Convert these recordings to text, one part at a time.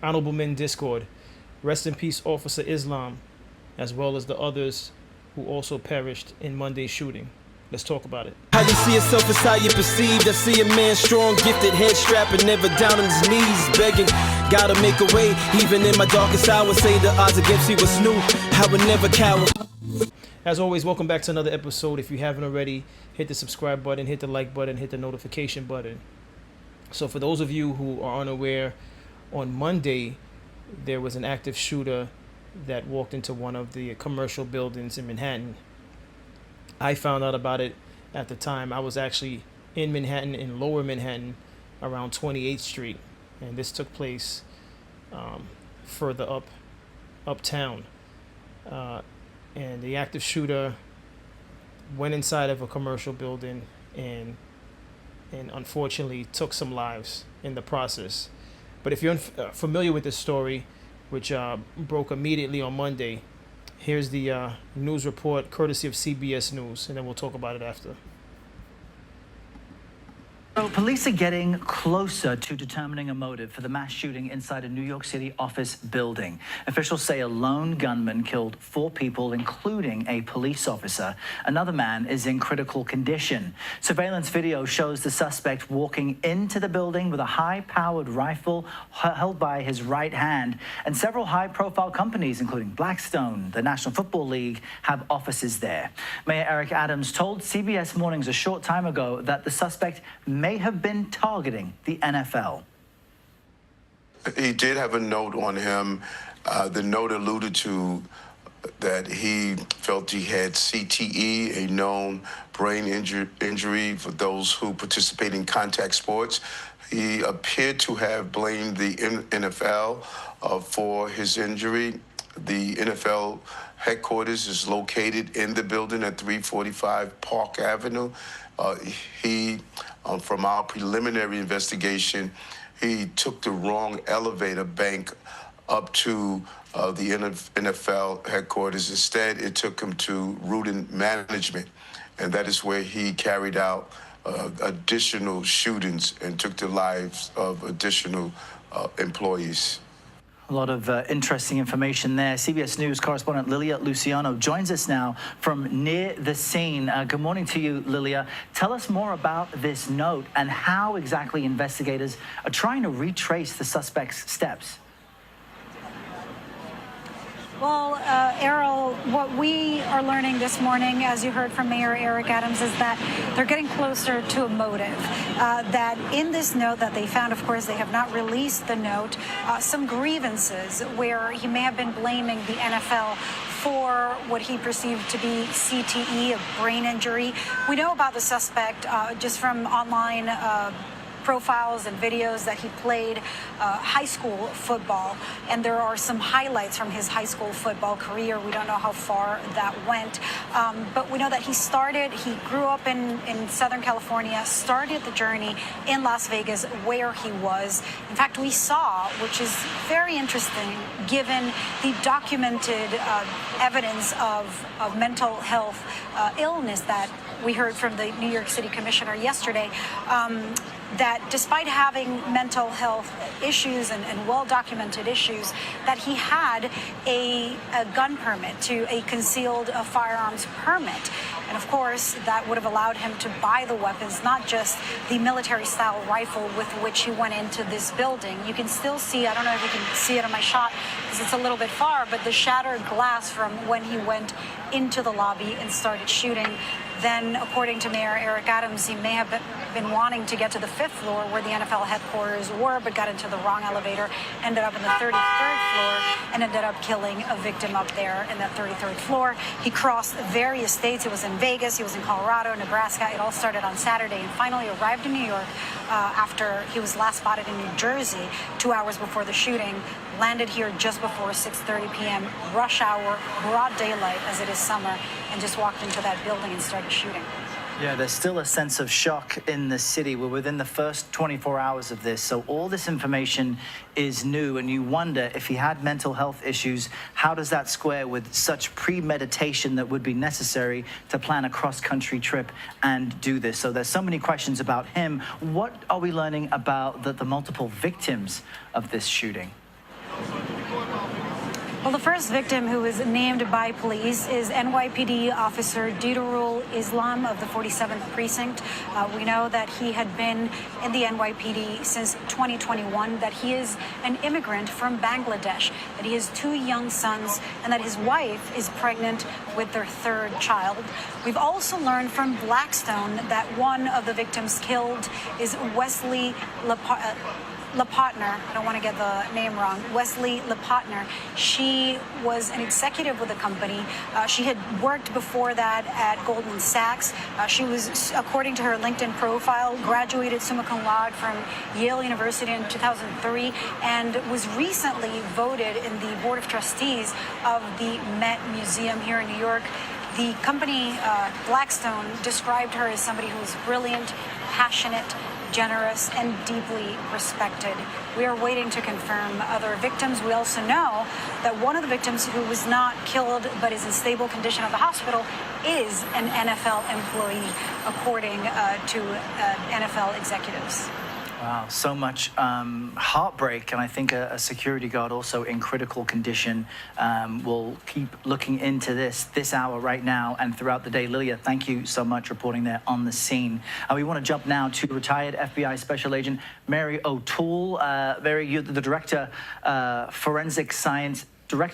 Honorable Men Discord. Rest in peace, Officer Islam, as well as the others who also perished in Monday's shooting. Let's talk about it. How you see yourself is how you perceived. I see a man strong, gifted, head strapping, never down on his knees, begging. Gotta make a way, even in my darkest hour. Say the odds against me was new. I would never cower. As always, welcome back to another episode. If you haven't already, hit the subscribe button, hit the like button, hit the notification button. So for those of you who are unaware, on Monday, there was an active shooter that walked into one of the commercial buildings in Manhattan. I found out about it at the time. I was actually in Manhattan, in Lower Manhattan, around 28th Street, and this took place further uptown. And the active shooter went inside of a commercial building and unfortunately took some lives in the process. But if you're familiar with this story, which broke immediately on Monday, here's the news report courtesy of CBS News, and then we'll talk about it after. So police are getting closer to determining a motive for the mass shooting inside a New York City office building. Officials say a lone gunman killed 4 people, including a police officer. Another man is in critical condition. Surveillance video shows the suspect walking into the building with a high-powered rifle held by his right hand. And several high-profile companies, including Blackstone, the National Football League, have offices there. Mayor Eric Adams told CBS Mornings a short time ago that the suspect may have been targeting the NFL. He did have a note on him. The note alluded to that he felt he had CTE, a known brain injury for those who participate in contact sports. He appeared to have blamed the NFL for his injury. The NFL headquarters is located in the building at 345 Park Avenue. From our preliminary investigation, he took the wrong elevator bank up to the NFL headquarters. Instead, it took him to Rudin Management, and that is where he carried out additional shootings and took the lives of additional employees. A lot of interesting information there. CBS News correspondent Lilia Luciano joins us now from near the scene. Good morning to you, Lilia. Tell us more about this note and how exactly investigators are trying to retrace the suspect's steps. Well, Errol, what we are learning this morning, as you heard from Mayor Eric Adams, is that they're getting closer to a motive. That in this note that they found, of course, they have not released the note, some grievances where he may have been blaming the NFL for what he perceived to be CTE, a brain injury. We know about the suspect just from online profiles and videos that he played high school football, and there are some highlights from his high school football career. We don't know how far that went, but we know that he grew up in Southern California, started the journey in Las Vegas where he was. In fact, we saw, which is very interesting given the documented evidence of mental health illness that we heard from the New York City Commissioner yesterday, that despite having mental health issues and well-documented issues, that he had a gun permit, to a concealed firearms permit. And of course, that would have allowed him to buy the weapons, not just the military-style rifle with which he went into this building. You can still see, I don't know if you can see it on my shot because it's a little bit far, but the shattered glass from when he went into the lobby and started shooting. Then, according to Mayor Eric Adams, he may have been wanting to get to the 5th floor where the NFL headquarters were, but got into the wrong elevator, ended up in the 33rd floor, and ended up killing a victim up there in that 33rd floor. He crossed various states. He was in Vegas, he was in Colorado, Nebraska. It all started on Saturday and finally arrived in New York after he was last spotted in New Jersey 2 hours before the shooting. Landed here just before 6:30 p.m., rush hour, broad daylight as it is summer, and just walked into that building and started shooting. Yeah, there's still a sense of shock in the city. We're within the first 24 hours of this, so all this information is new, and you wonder if he had mental health issues, how does that square with such premeditation that would be necessary to plan a cross-country trip and do this? So there's so many questions about him. What are we learning about the multiple victims of this shooting? Well, the first victim who was named by police is NYPD Officer Didarul Islam of the 47th Precinct. We know that he had been in the NYPD since 2021, that he is an immigrant from Bangladesh, that he has 2 young sons, and that his wife is pregnant with their 3rd child. We've also learned from Blackstone that one of the victims killed is Wesley Lepotner. I don't want to get the name wrong. Wesley Lepotner. She was an executive with the company. She had worked before that at Goldman Sachs. She was, according to her LinkedIn profile, graduated summa cum laude from Yale University in 2003 and was recently voted in the Board of Trustees of the Met Museum here in New York. The company, Blackstone, described her as somebody who was brilliant, passionate, generous, and deeply respected. We are waiting to confirm other victims. We also know that one of the victims who was not killed but is in stable condition at the hospital is an NFL employee, according to NFL executives. Wow, so much heartbreak, and I think a security guard also in critical condition. We'll keep looking into this hour right now and throughout the day. Lilia, thank you so much reporting there on the scene. We want to jump now to retired FBI Special Agent Mary O'Toole. Mary, you're the Director Director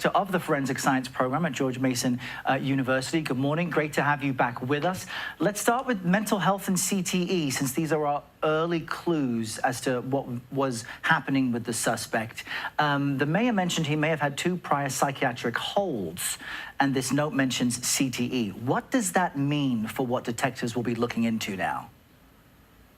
of the Forensic Science Program at George Mason University. Good morning. Great to have you back with us. Let's start with mental health and CTE, since these are our early clues as to what was happening with the suspect. The mayor mentioned he may have had 2 prior psychiatric holds, and this note mentions CTE. What does that mean for what detectives will be looking into now?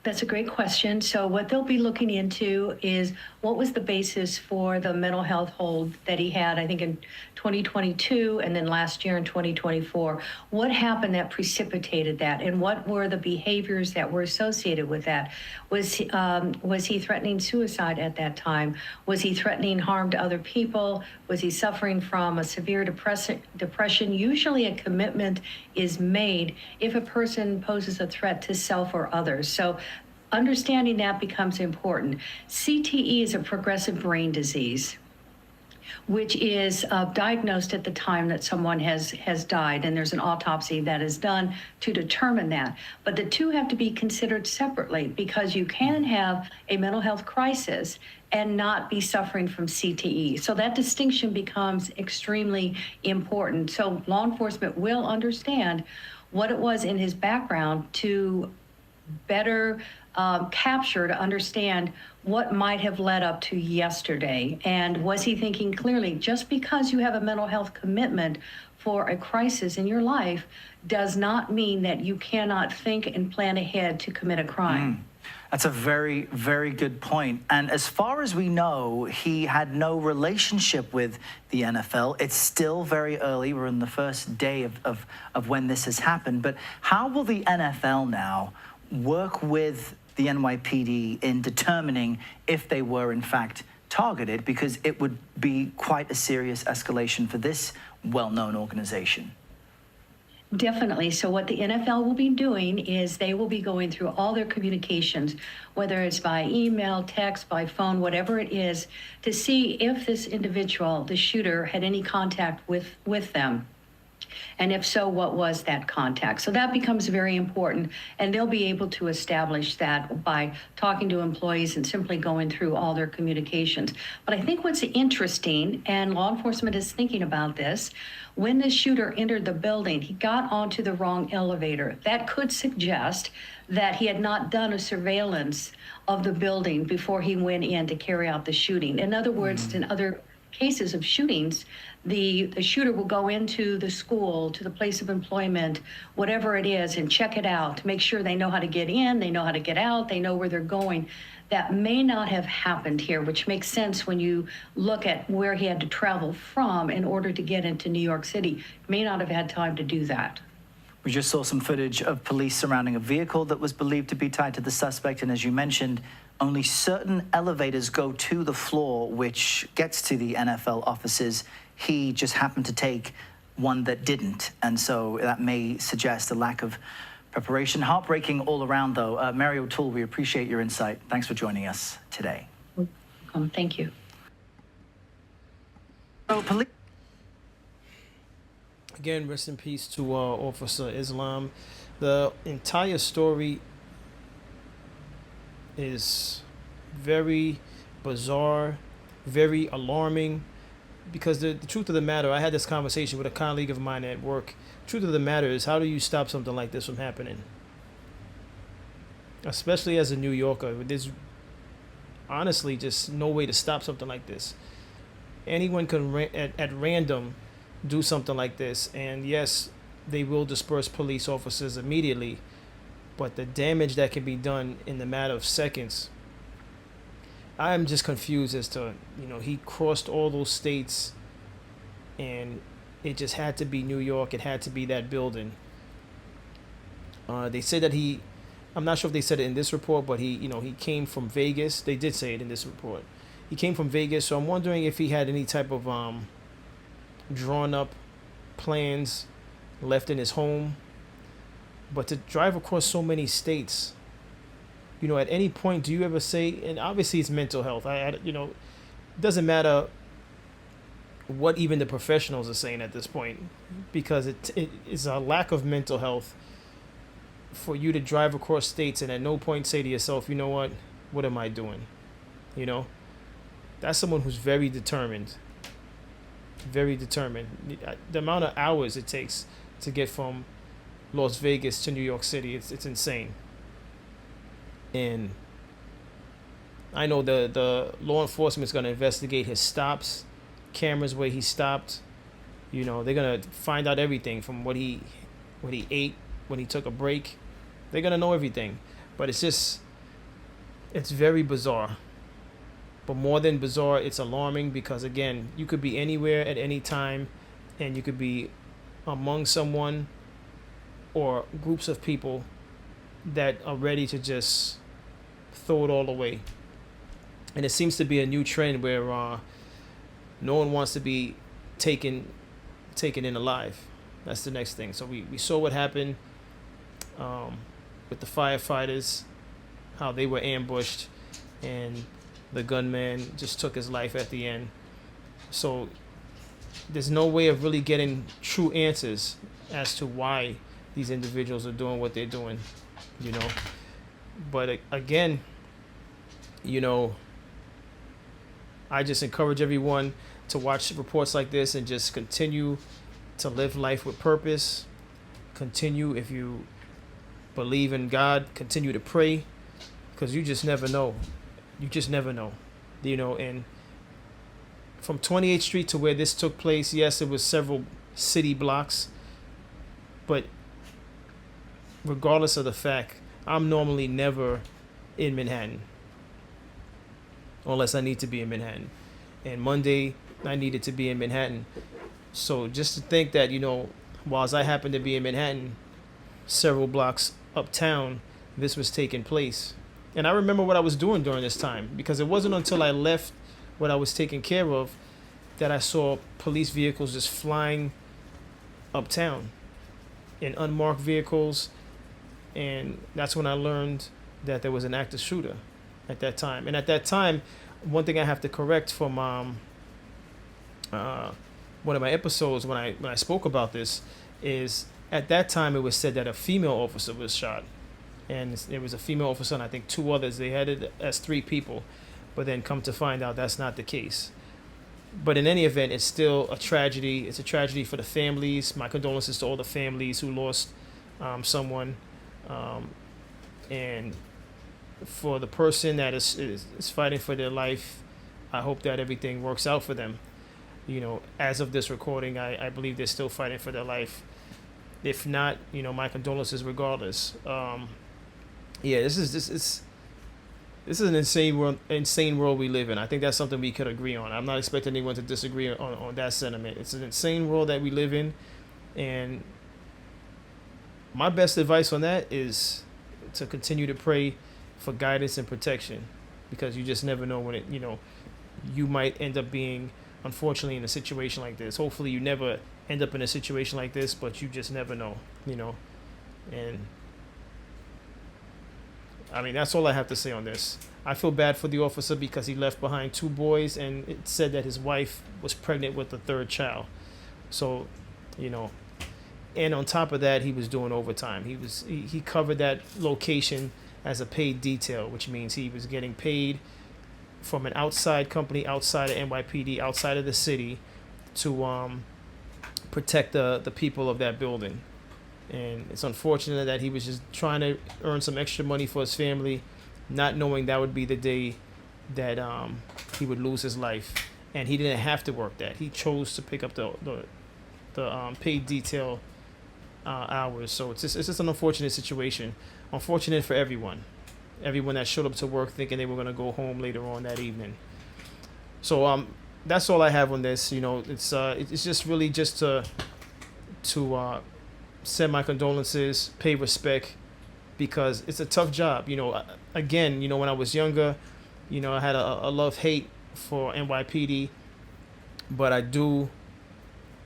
That's a great question. So what they'll be looking into is what was the basis for the mental health hold that he had, I think, in 2022 and then last year in 2024. What happened that precipitated that, and what were the behaviors that were associated with that? Was he threatening suicide at that time? Was he threatening harm to other people? Was he suffering from a severe depression? Usually a commitment is made if a person poses a threat to self or others. So understanding that becomes important. CTE is a progressive brain disease, which is diagnosed at the time that someone has died, and there's an autopsy that is done to determine that. But the two have to be considered separately, because you can have a mental health crisis and not be suffering from CTE. So that distinction becomes extremely important. So law enforcement will understand what it was in his background to better capture, to understand what might have led up to yesterday. And was he thinking clearly? Just because you have a mental health commitment for a crisis in your life does not mean that you cannot think and plan ahead to commit a crime. That's a very, very good point. And as far as we know, he had no relationship with the NFL. It's still very early. We're in the first day of when this has happened. But how will the NFL now work with the NYPD in determining if they were in fact targeted? Because it would be quite a serious escalation for this well-known organization. Definitely. So what the NFL will be doing is they will be going through all their communications, whether it's by email, text, by phone, whatever it is, to see if this individual, the shooter, had any contact with them. And if so, what was that contact? So that becomes very important, and they'll be able to establish that by talking to employees and simply going through all their communications. But I think what's interesting, and law enforcement is thinking about this, when the shooter entered the building, he got onto the wrong elevator. That could suggest that he had not done a surveillance of the building before he went in to carry out the shooting. In other words, in other cases of shootings, the shooter will go into the school, to the place of employment, whatever it is, and check it out to make sure they know how to get in, they know how to get out, they know where they're going. That may not have happened here, which makes sense when you look at where he had to travel from in order to get into New York City. May not have had time to do that. We just saw some footage of police surrounding a vehicle that was believed to be tied to the suspect, and as you mentioned, only certain elevators go to the floor which gets to the NFL offices. He just happened to take one that didn't, and so that may suggest a lack of preparation. Heartbreaking all around, though. Mary O'Toole, we appreciate your insight. Thanks for joining us today. Thank you. So police Again, rest in peace to Officer Islam. The entire story is very bizarre, very alarming. Because the truth of the matter, I had this conversation with a colleague of mine at work. Truth of the matter is, how do you stop something like this from happening? Especially as a New Yorker, there's honestly just no way to stop something like this. Anyone can at random do something like this, and yes, they will disperse police officers immediately, but the damage that can be done in the matter of seconds, I'm just confused as to, he crossed all those states, and it just had to be New York. It had to be that building. They said that I'm not sure if they said it in this report, but he came from Vegas. They did say it in this report. He came from Vegas, so I'm wondering if he had any type of drawn up plans left in his home. But to drive across so many states, at any point do you ever say, and obviously it's mental health. It doesn't matter what even the professionals are saying at this point, because it is a lack of mental health for you to drive across states and at no point say to yourself, you know what am I doing? That's someone who's very determined. Very determined. The amount of hours it takes to get from Las Vegas to New York City, it's insane. And I know the law enforcement is going to investigate his stops, cameras where he stopped. They're going to find out everything from what he ate, when he took a break. They're going to know everything. But it's very bizarre. But more than bizarre, it's alarming, because again, you could be anywhere at any time, and you could be among someone or groups of people that are ready to just throw it all away. And it seems to be a new trend where no one wants to be taken in alive. That's the next thing. So we saw what happened with the firefighters, how they were ambushed, and the gunman just took his life at the end. So there's no way of really getting true answers as to why these individuals are doing what they're doing, But again, I just encourage everyone to watch reports like this and just continue to live life with purpose. Continue, if you believe in God, continue to pray, because you just never know. You just never know, and from 28th Street to where this took place, yes, it was several city blocks, but regardless of the fact, I'm normally never in Manhattan unless I need to be in Manhattan. And Monday, I needed to be in Manhattan. So just to think that, whilst I happened to be in Manhattan, several blocks uptown, this was taking place. And I remember what I was doing during this time, because it wasn't until I left what I was taking care of that I saw police vehicles just flying uptown in unmarked vehicles. And that's when I learned that there was an active shooter at that time. And at that time, one thing I have to correct from one of my episodes when I spoke about this is, at that time it was said that a female officer was shot. And it was a female officer and I think two others. They had it as three people. But then come to find out that's not the case. But in any event, it's still a tragedy. It's a tragedy for the families. My condolences to all the families who lost someone. And for the person that is fighting for their life, I hope that everything works out for them. As of this recording, I believe they're still fighting for their life. If not, my condolences regardless. This is an insane world we live in. I think that's something we could agree on. I'm not expecting anyone to disagree on that sentiment. It's an insane world that we live in, and my best advice on that is to continue to pray for guidance and protection, because you just never know when you might end up being, unfortunately, in a situation like this. Hopefully you never end up in a situation like this, but you just never know, and I mean, that's all I have to say on this. I feel bad for the officer because he left behind two boys, and it said that his wife was pregnant with the third child. So, And on top of that, he was doing overtime. He covered that location as a paid detail, which means he was getting paid from an outside company, outside of NYPD, outside of the city, to protect the people of that building. And it's unfortunate that he was just trying to earn some extra money for his family, not knowing that would be the day that he would lose his life. And he didn't have to work that. He chose to pick up the paid detail hours. So it's just an unfortunate situation. Unfortunate for everyone that showed up to work thinking they were going to go home later on that evening. So that's all I have on this. You know, it's just really just to send my condolences, pay respect, because it's a tough job. You know, again, you know, when I was younger, you know, I had a love-hate for NYPD, but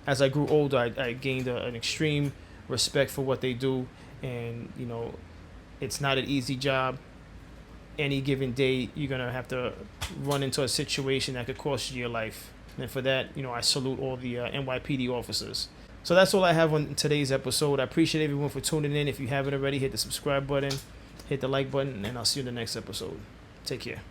as I grew older, I gained an extreme respect for what they do. And, you know, it's not an easy job. Any given day, you're going to have to run into a situation that could cost you your life. And for that, you know, I salute all the NYPD officers. So that's all I have on today's episode. I appreciate everyone for tuning in. If you haven't already, hit the subscribe button, hit the like button, and I'll see you in the next episode. Take care.